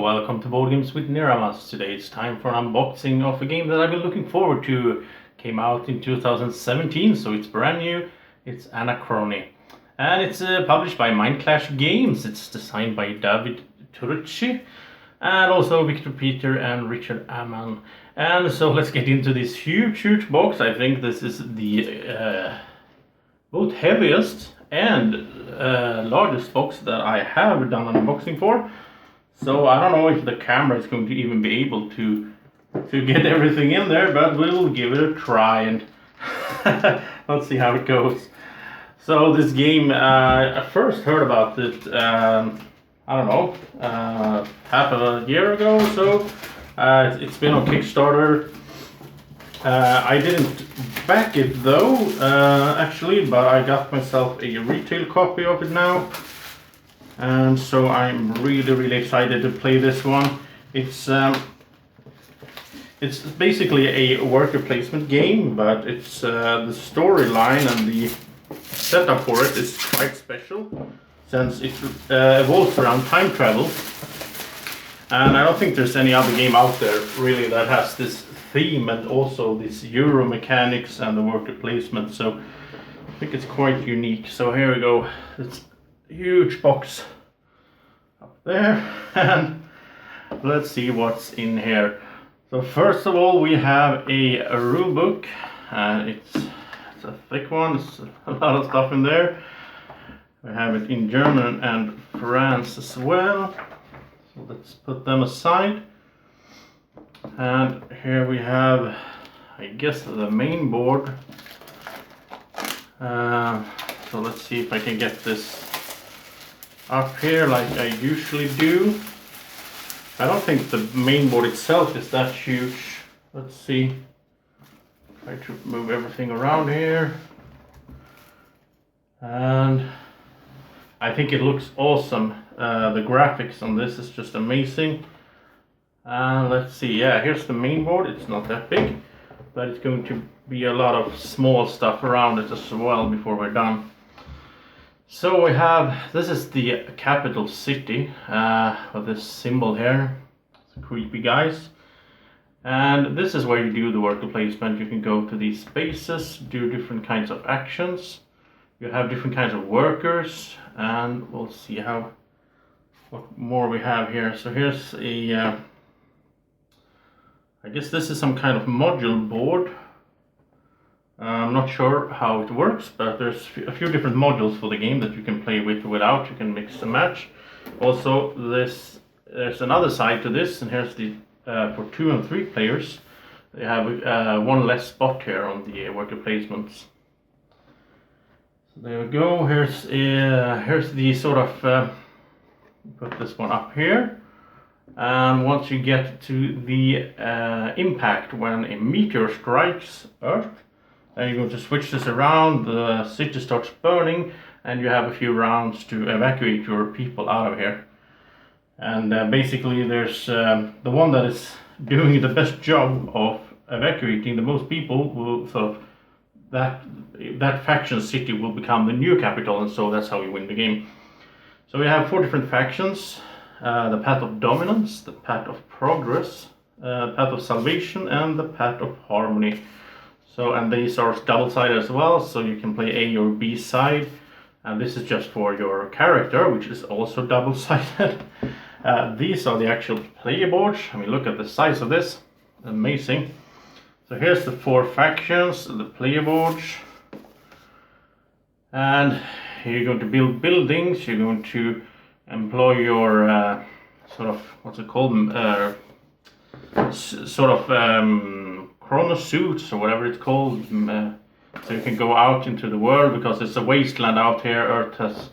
welcome to Boardgames with Niramas. Today it's time for an unboxing of a game that I've been looking forward to. Came out in 2017, so it's brand new. It's Anachrony. And it's published by Mindclash Games. It's designed by David Turci and also Victor Peter and Richard Amman. And so let's get into this huge box. I think this is the both heaviest and largest box that I have done an unboxing for. So I don't know if the camera is going to even be able to get everything in there, but we'll give it a try and let's see how it goes. So this game, I first heard about it, I don't know, half a year ago or so. It's been on Kickstarter. I didn't back it though, actually, but I got myself a retail copy of it now. And so I'm really excited to play this one. It's basically a worker placement game, but it's the storyline and the setup for it is quite special, since it evolves around time travel. And I don't think there's any other game out there really that has this theme and also this Euro mechanics and the worker placement. So I think it's quite unique. So here we go. It's huge box up there, and let's see what's in here. So first of all, we have a rule book, and it's a thick one. It's a lot of stuff in there. We have it in German and France as well. So let's put them aside. And here we have, I guess, the main board. So let's see if I can get this up here like I usually do. I don't think the main board itself is that huge. Let's see. Try to move everything around here. And I think it looks awesome. The graphics on this is just amazing. Let's see, yeah, here's the main board. It's not that big, but it's going to be a lot of small stuff around it as well before we're done. So we have, this is the capital city with this symbol here. It's creepy, guys. And this is where you do the worker placement. You can go to these spaces, do different kinds of actions. You have different kinds of workers, and we'll see what more we have here. So here's a, I guess this is some kind of module board. I'm not sure how it works, but there's a few different modules for the game that you can play with or without. You can mix and match. Also, there's another side to this, and here's the for 2 and 3 players. They have one less spot here on the worker placements. So there we go. Here's the sort of put this one up here. And once you get to the impact when a meteor strikes Earth, then you're going to switch this around, the city starts burning, and you have a few rounds to evacuate your people out of here. And basically there's the one that is doing the best job of evacuating the most people will sort of, that faction city will become the new capital, and so that's how you win the game. So we have 4 different factions. The path of dominance, the path of progress, path of salvation, and the path of harmony. So, and these are double-sided as well, so you can play A or B side. And this is just for your character, which is also double-sided. These are the actual player boards. I mean, look at the size of this. Amazing. So here's the 4 factions, the player boards. And here you're going to build buildings. You're going to employ your sort of, what's it called, chronosuits or whatever it's called, so you can go out into the world, because it's a wasteland out here. Earth has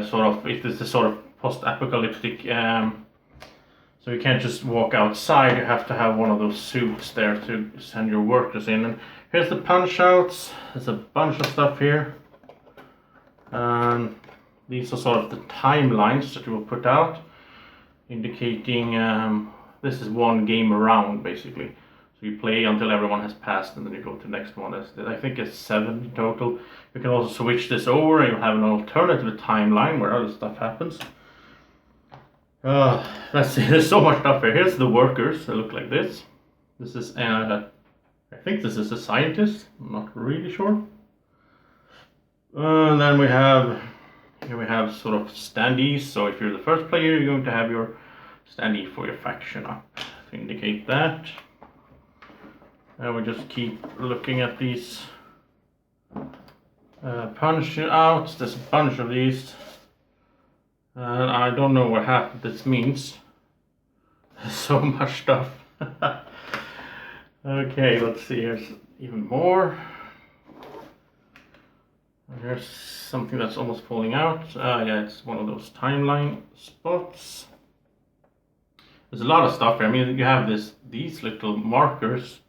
sort of, it is a sort of post-apocalyptic, so you can't just walk outside. You have to have one of those suits there to send your workers in. And here's the punch outs. There's a bunch of stuff here. These are sort of the timelines that you will put out, indicating this is one game around basically. So you play until everyone has passed, and then you go to the next one. I think it's 7 in total. You can also switch this over and you have an alternative timeline where other stuff happens. Let's see, there's so much stuff here. Here's the workers, they look like this. This is, I think this is a scientist, I'm not really sure. And then here we have sort of standees. So if you're the first player, you're going to have your standee for your faction up to indicate that. And we just keep looking at these punch outs. There's a bunch of these. And I don't know what half this means. There's so much stuff. Okay, let's see, here's even more. Here's something that's almost falling out. Yeah, it's one of those timeline spots. There's a lot of stuff here. I mean, you have these little markers.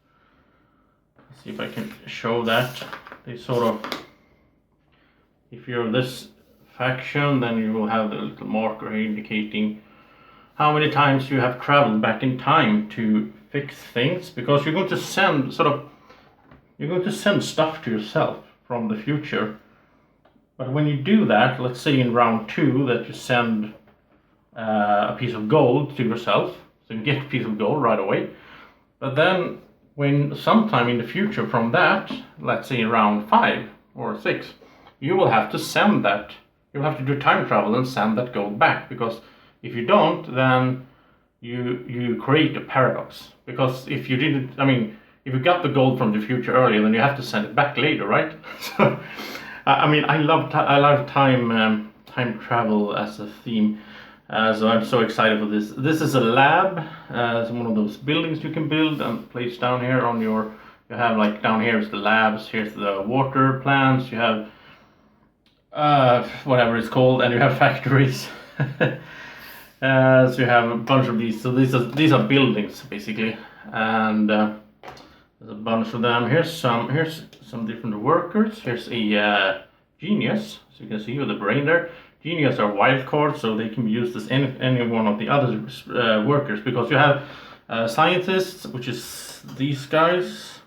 Let's see if I can show that. They sort of, if you're this faction, then you will have the little marker here indicating how many times you have traveled back in time to fix things, because you're going to send stuff to yourself from the future. But when you do that, let's say in round 2 that you send a piece of gold to yourself, so you get a piece of gold right away. But then when sometime in the future from that, let's say in round 5 or 6, you will have to send that. You'll have to do time travel and send that gold back, because if you don't, then you create a paradox. Because if you didn't, I mean, if you got the gold from the future earlier, then you have to send it back later, right? So, I mean, I love time travel as a theme. So I'm so excited for this. This is a lab. It's one of those buildings you can build and place down here on your. You have like down here is the labs. Here's the water plants. You have whatever it's called, and you have factories. So you have a bunch of these. So these are buildings basically, and there's a bunch of them. Here's some different workers. Here's a genius, so you can see with the brain there. Genius are wild cards, so they can be used as any one of the other workers, because you have scientists, which is these guys,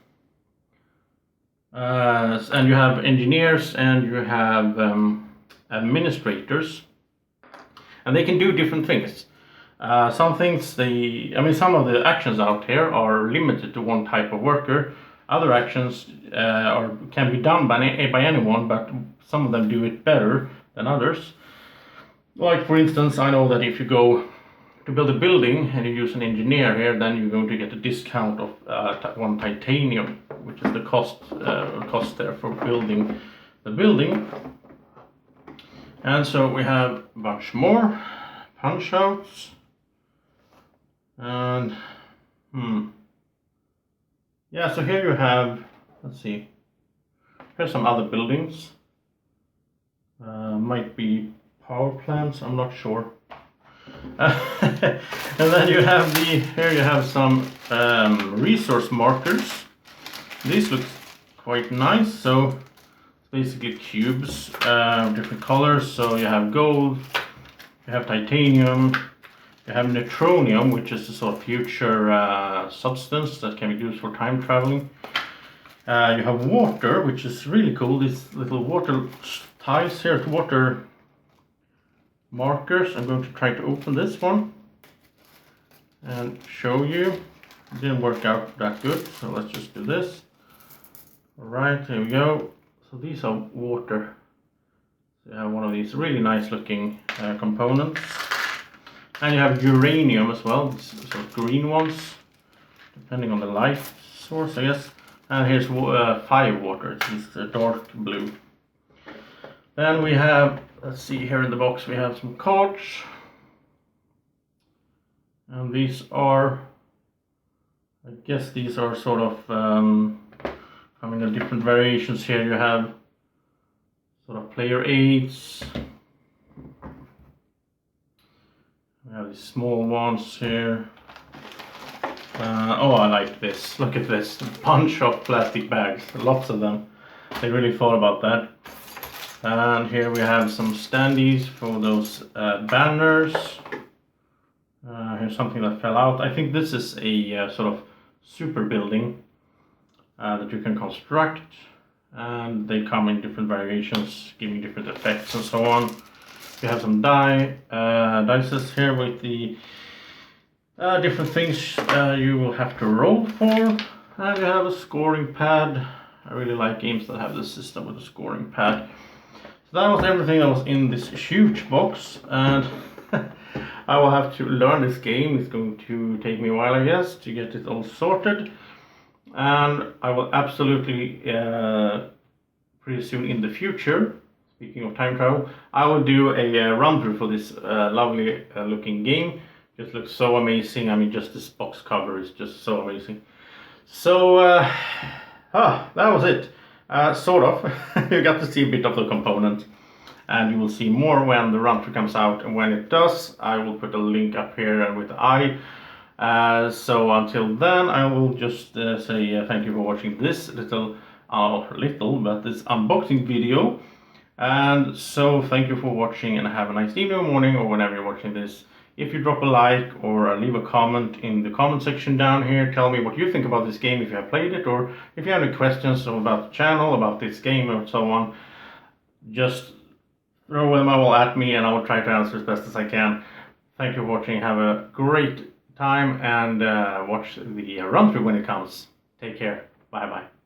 and you have engineers, and you have administrators. And they can do different things. Some things some of the actions out here are limited to one type of worker. Other actions can be done by anyone, but some of them do it better than others. Like for instance, I know that if you go to build a building and you use an engineer here, then you're going to get a discount of 1 titanium, which is the cost there for building the building. And so we have a bunch more punch outs, and yeah, so here you have, let's see, here's some other buildings, might be power plants, I'm not sure. And then you have here you have some resource markers. These look quite nice. So basically cubes, different colors. So you have gold, you have titanium, you have neutronium, which is a sort of future substance that can be used for time traveling. You have water, which is really cool. These little water tiles here, water markers. I'm going to try to open this one and show you. It didn't work out that good, so let's just do this. Alright, here we go. So these are water. So you have one of these really nice looking components. And you have uranium as well, sort of green ones, depending on the light source, I guess. And here's fire water, it's dark blue. Then we have, let's see, here in the box we have some cards. And these are, I guess these are sort of, I mean, the different variations here. You have sort of player aids. We have these small ones here. Oh, I like this. Look at this. A bunch of plastic bags. Lots of them. They really thought about that. And here we have some standees for those banners. Here's something that fell out. I think this is a sort of super building that you can construct. And they come in different variations, giving different effects and so on. You have some dices here with the different things you will have to roll for. And you have a scoring pad. I really like games that have this system with a scoring pad. So that was everything that was in this huge box, and I will have to learn this game. It's going to take me a while, I guess, to get it all sorted. And I will absolutely, pretty soon in the future, speaking of time travel, I will do a run through for this lovely looking game. Just looks so amazing. I mean, just this box cover is just so amazing. So, that was it. Sort of. You got to see a bit of the components. And you will see more when the run through comes out. And when it does, I will put a link up here and with the eye. So until then, I will just say thank you for watching this little, but this unboxing video. And so thank you for watching, and have a nice evening or morning, or whenever you're watching this. If you drop a like or leave a comment in the comment section down here, tell me what you think about this game, if you have played it, or if you have any questions about the channel, about this game, or so on. Just throw them all at me, and I will try to answer as best as I can. Thank you for watching. Have a great time, and watch the run through when it comes. Take care. Bye bye.